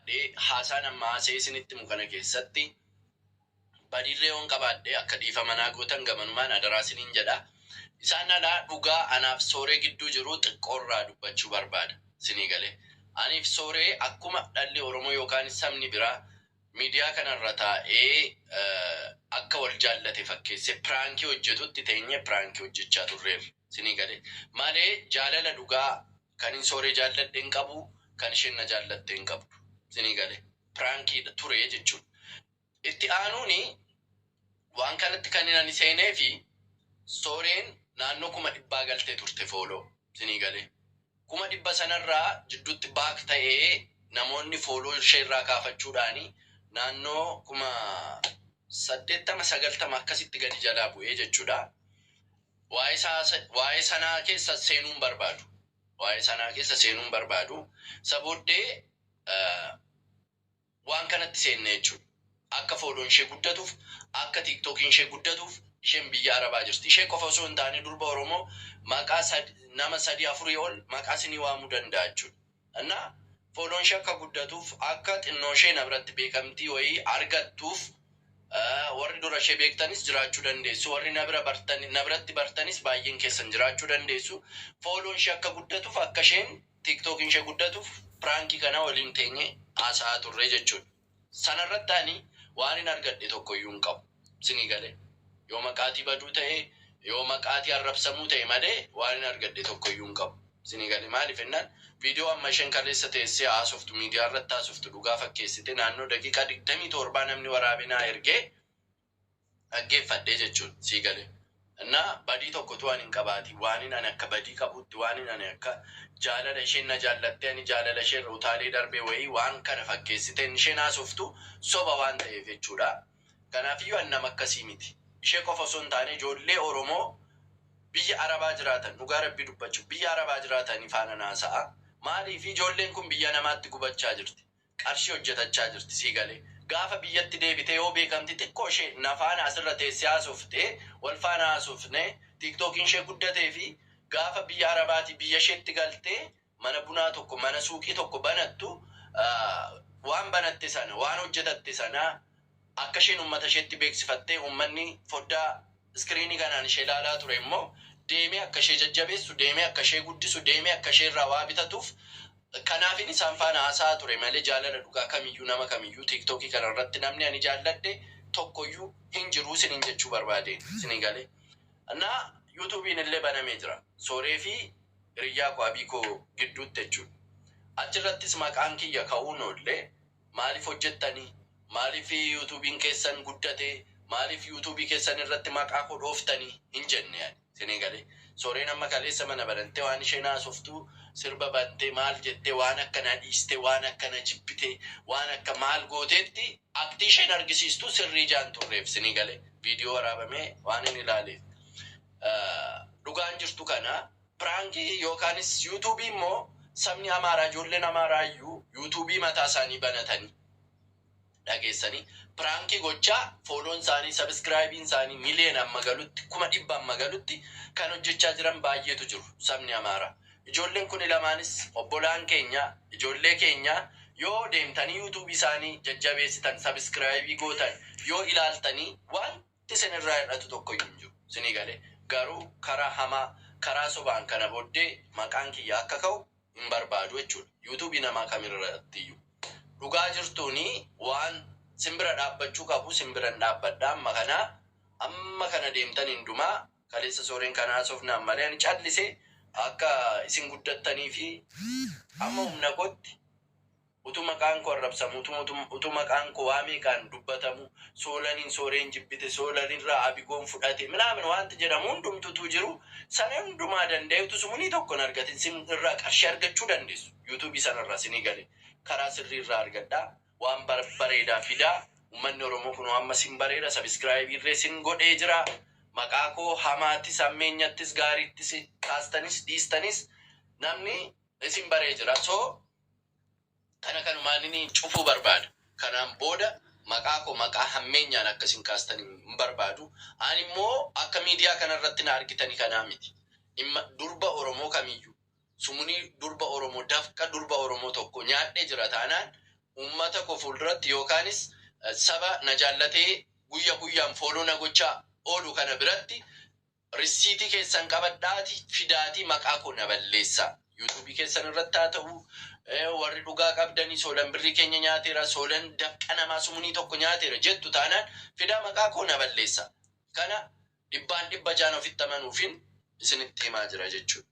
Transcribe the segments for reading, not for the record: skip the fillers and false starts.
qabaadhee haasaan amma haasee isinitti mukana keessatti badiirree waan qabaadhee akka dhiifama naa gootan gamanumaan adaraa isiniin jedha. Isaan alaa dhugaa anaaf sooree gidduu jiru xiqqoorraa dubbachuu barbaada isinii galee. Aniif sooree akkuma dhalli Oromoo yookaan sabni biraa miidiyaa kanarra taa'ee akka wal jaallate fakkeesse piraankii hojjetutti teenye piraankii hojjechaa turreerra isinii galee. Malee jaalala dhugaa kan hin sooree jaalladhe hin qabu, kan isheen na jaallatte hin qabu isinii galee. Piraankii ture jechuudha. Itti aanuuni waan kanatti kan ani seenee fi sooreen naannoo 100 galtee turte fooloo isinii galee. 100 sanarraa jidduutti baak ta'ee namoonni fooloo ishee irraa kaafachuudhaani naannoo 80-90 akkasitti gadi jalaa bu'ee jechuudha. Waa'ee sanaa keessa seenuun barbaadu. Waa'ee sanaa keessa seenuun barbaadu. Sabooddee waan kanatti seenne jechuudha. Akka fooloon ishee guddatuuf, akka tiiktookiin ishee guddatuuf isheen biyya Arabaa jirti. Ishee qofa osoo hin taane durba Oromoo maqaa nama 3-4 ol maqaa isinii waamuu danda'a jechuudha. Innaa fooloon ishee akka guddatuuf, akka xinnoo ishee na biratti beekamtii wayii argattuuf warri dura ishee beektanis jiraachuu dandeessu. Warri na biratti bartanis baay'een keessan jiraachuu dandeessu. Fooloon ishee akka guddatuuf, akka isheen tiiktookiin ishee guddatuuf piraankii kana waliin teenye haasa'aa turre jechuudha. Sanarratti ani waan hin argadhe tokkoyyuu hin qabu isinii galee. Yoo maqaatii baduu ta'e, yoo maqaatii arrabsamuu ta'e malee waan hin argadhe tokkoyyuu hin qabu isinii galee. Maaliif jennaan viidiyoo amma isheen kaleessa teessee haasoftu miidiyaa irratti haasoftu dhugaa fakkeessite naannoo daqiiqaa 27 namni waraabinaa ergee dhaggeeffadhee jechuudha sii galee. Innaa badii tokkotu waan hin qabaati. Waan ani akka badii qabutti, waan ani akka jaalala isheen na jaallatte ani jaalala ishee irra utaalee darbee wayii waan kana fakkeessite isheen haasoftu soba waan ta'eef jechuudha. Kanaafiyyuu ani nama akkasii miti. Ishee qofa osoo hin taane ijoollee Oromoo biyya Arabaa jiraatan dhugaa rabbii dubbachuuf biyya Arabaa jiraatan faana naasa'a. Maaliif ijoolleen kun biyya namaatti gubachaa jirti. Qarshii hojjetachaa jirti sii galee. Gaafa biyyatti deebitee yoo beekamti xiqqoo ishee nafaana asirra teessee haasoftee wal faana haasofne tiiktookiin ishee guddatee fi gaafa biyya Arabaati biyya isheetti galtee mana bunaa tokko mana suuqii tokko banattu waan banatte sana waan hojjetatte sana akka isheen uummata isheetti beeksifattee uummanni foddaa iskiriinii kanaan ishee ilaalaa ture immoo deemee akka ishee jajjabeessu, deemee akka ishee guddisu, deemee akka ishee irraa waa bitatuuf kanaafin isaan faana haasa'aa ture malee jaalala dhugaa kamiyyuu nama kamiyyuu tiiktookii kanarratti namni ani jaalladhe tokkoyyuu hin jiru isiniin jechuu barbaade isinii galee. Innaa yuutuubiin illee banamee jira. Sooree fi hiriyyaa koo Abiikoo gidduutti jechuudha. Achirrattis maqaan kiyya ka'uun oollee maaliif hojjettanii? Maaliif yuutuubiin keessan guddatee? Maaliif yuutuubii keessan irratti maqaa koo dhooftanii hin jenne isinii galee. Sooreen amma kaleessa mana banantee waan isheen haasoftu sirba bantee maal jettee waan akkana dhiistee waan akkana jibbitee waan akka maal gooteetti aktii isheen argisiistu sirrii jaan turreef isinii galee. Viidiyoo waraabamee waan hin ilaaleef. Dhugaan jirtu kana piraankii yookaanis yuutuubii immoo sabni Amaaraa ijoolleen Amaaraa iyyuu yuutuubii mataa isaanii banatanii dhageessanii piraankii gochaa fooloon isaanii sabiskiraayibiin isaanii miliyoona amma galutti 100 amma galutti kan hojjechaa jiran baay'eetu jiru sabni Amaaraa. Ijoolleen kun lamaanis obbolaan keenya ijoollee keenya yoo deemtanii yuutuubii isaanii jajjabeessitan sabiskiraayibii gootan yoo ilaaltanii wanti isin irraa hir'atu tokkoyyuu hin jiru isinii galee. Garuu karaa hamaa karaa sobaan kana booddee maqaan kiyya akka ka'u hin barbaadu jechuudha. Yuutuubii namaa kamirrattiyyuu. Dhugaa jirtuuni waan simbira dhaabbachuu qabu simbiran dhaabbadha amma kana deemtan hundumaa kaleessa sooreen kana haasofnaan malee ani callisee akka isin guddattanii fi amma humna kootti utuu maqaan koo arrabsamu utuu maqaan koo waa meeqaan dubbatamu soolaniin sooreen jibbite soolanirraa Abiikoon fudhate minaamin wanti jedhamu hundumtutu jiru sana hundumaa dandeetu sumunii tokkon argatin sin irraa qarshii argachuu dandeessu yuutuubii sanarraa sinii gale karaa sirrii irraa argadhaa waan bareedaa fidaa uummanni Oromoo kun amma sin bareeda sabiskiraayibii irree sin godhee jira maqaa koo hamaattis ammeenyattis gaariittis kaastanis dhiistanis namni isin baree jira. So kana kanumaan inni cufuu barbaada. Kanaan booda maqaa koo maqaa hammeenyaan akkasin kaastan hin barbaadu. Ani immoo akka miidiyaa kanarratti na argitanii kanaa miti. Durba Oromoo kamiyyuu sumunii durba Oromoo dafqa durba Oromoo tokko nyaadhee jira taanaan ummata ko fuulduratti yookaanis saba na jaallatee guyyaan fooloo na gochaa oolu kana biratti risiitii keessan qabadhaati fidaatii maqaa koo na balleessaa. Yuutuubii keessan irratti haa ta'u warri dhugaa qabdanii soolan birrii keenya nyaateera soolan dafqa namaa sumunii tokko nyaateera jettu taanaan fidaa maqaa koo na balleessaa. Kana 100% ofitti amanuufin isinitti himaa jira jechuudha.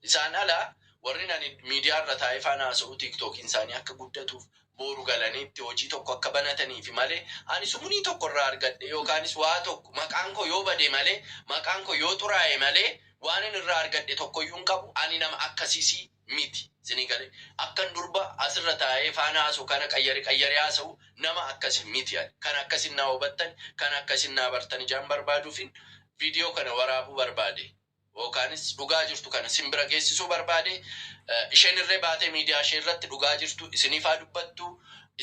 Isaan alaa warri nani miidiyaa irra taa'ee faana haasa'u tiiktookiin isaanii akka guddatuuf boru galaniitti hojii tokko akka banataniif malee ani sumunii tokko irraa argadhe yookaanis waa tokko maqaan koo yoo bade malee maqaan koo yoo xuraa'e malee waan inni irraa argadhe tokkoyyuu hin qabu ani nama akkasiisii miti isinii galee akkan durba asirra taa'ee faana haasa'u kana qayyare haasa'u nama akkasii miti kan akkasin naa hubattan kan akkasin naa bartan ijaan barbaaduufin viidiyoo kana waraabuu barbaade. Yookaanis dhugaa jirtu kana simbira geessisuu barbaade isheen irree baatee miidiyaa ishee irratti dhugaa jirtu isiniif haa dubbattu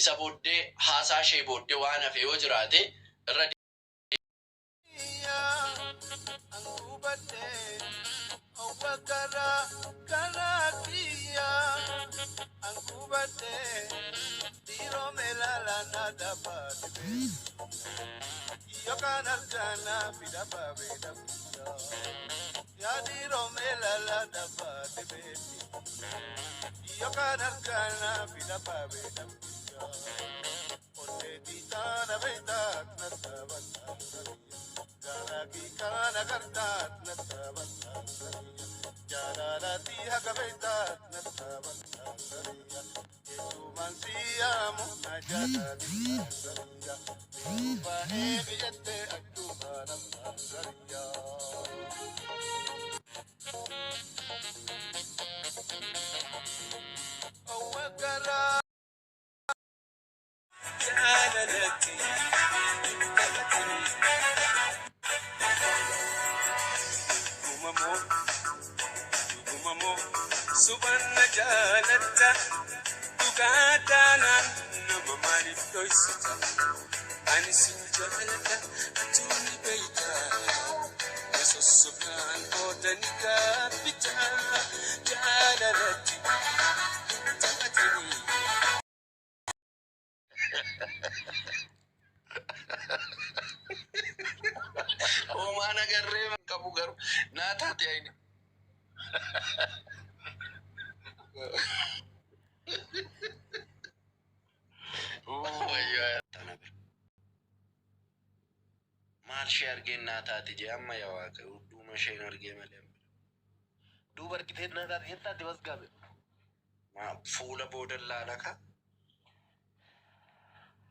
isa booddee haasaa ishee booddee waan hafe yoo jiraate irra Yadiro melala da bade baby Yokan argana vida babe da Ote ditana vedat nata bata Gara ki kana gardat nata bata Jara rati haga vedat nata bata Yesu mansiya muna jata ditana Bahe vijete aktu banam nangariya Subhanna jalata tukatanan nama mari doisita ani sinjalata atuni beita yeso subhan odani kapita jalalati tamatini oh mana garre kamu garu nata ti aini maal ishee argeen naa taate jee amma yaa waaqa dhuma isheen argee malee duuba argitee naa taate jettaatti bas gaabe fuula boodan laalaka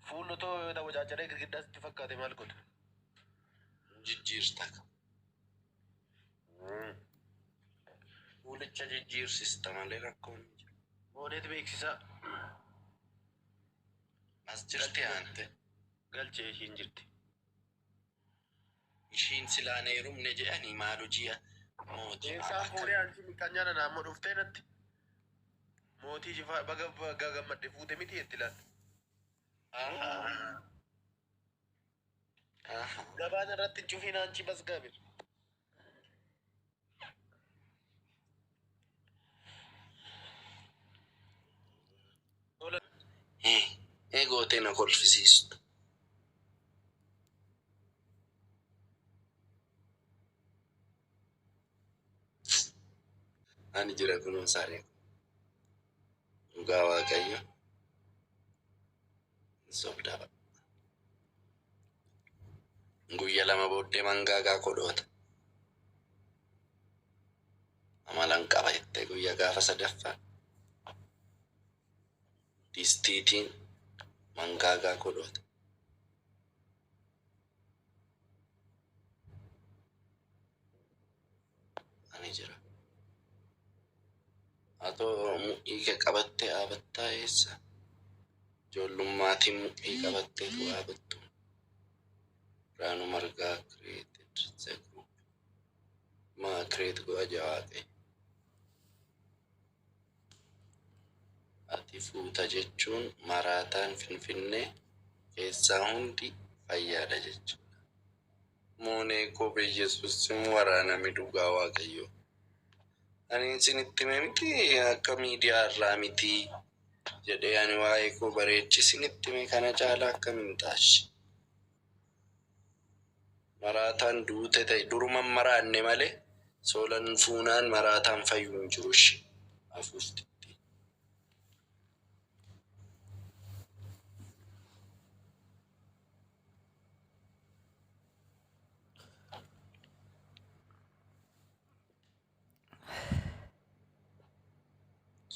fuullo too yoo wacaacadhee girgiddaa sitti fakkaate maal godhe jijjiirta fuulicha jijjiirsista malee rakkoon ooneet beeksisaa as jirti aante galchee ishiin jirti ishiin silaana yerumne jedhanii maal hojiya mootii isaan fuudhee ansi miqaanyaana naammoo dhuftee natti mootii shifaa baga gammadde fuute miti yetti laata gabaan irratti cufiin anchi bas gaabir gootee na kolfisiistu ani jira kunuun saaree dhugaa waaqayyo sobdaa guyya lama booddee mangaagaa kodhoota amalan qaba jettee guyya gaafa sadaffaa distiitiin mangaagaa kodhoota ani jira atoo mu'iike qabattee aabattaa eessa ijoollummaatti mu'ii qabattee tu aabattu Ranu margaa created the group ma create go'a jawaaqe ati fuuta jechuun maraataan finfinnee keessaa hundi fayyaadha jechuudha moonee kophee yesuus waraaname dhugaa waaqayyo ani isinitti hime miti akka miidiyaa irraa miti jedhee ani waa'ee koo bareechisinitti mee kana caalaa akkamiin taasise. Maraataan duute ta'e duruma maraanne malee soolan fuunaan maraataan fayyuu hin jiru ishee hafuusti.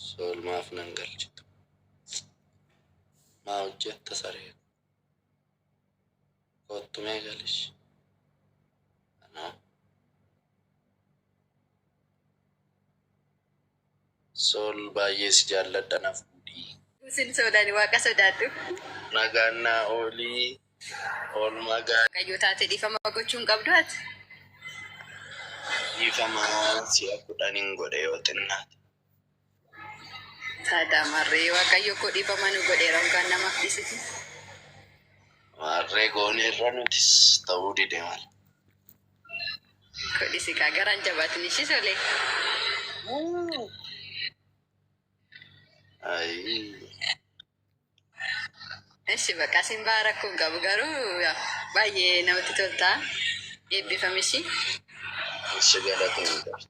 Sool maaf nan galchitu. Maa hojjetta saree kottu mee galish. Sool baay'ee si jaalladha naaf fuudhii. Isin soodaan waaqa sodaadhu. Nagaan naa oolii oolmaa gaarii. Qayyoo taate dhiifama gochuun qabdu ati. Dhiifama si'a 10 godhe yoo xinnaate. Taadaa marree waaqayyo koo dhiifama nu godheera yookaan namaaf dhiisiti. Marree gooneerra nutis ta'uu dide mala. Kodhisi kaa garaan jabaatin ishii solee. Eshi bakka isin baa rakkoon qabu garuu baay'ee namatti tolta. Eebbifame ishii. Ishi galatuun qabdi.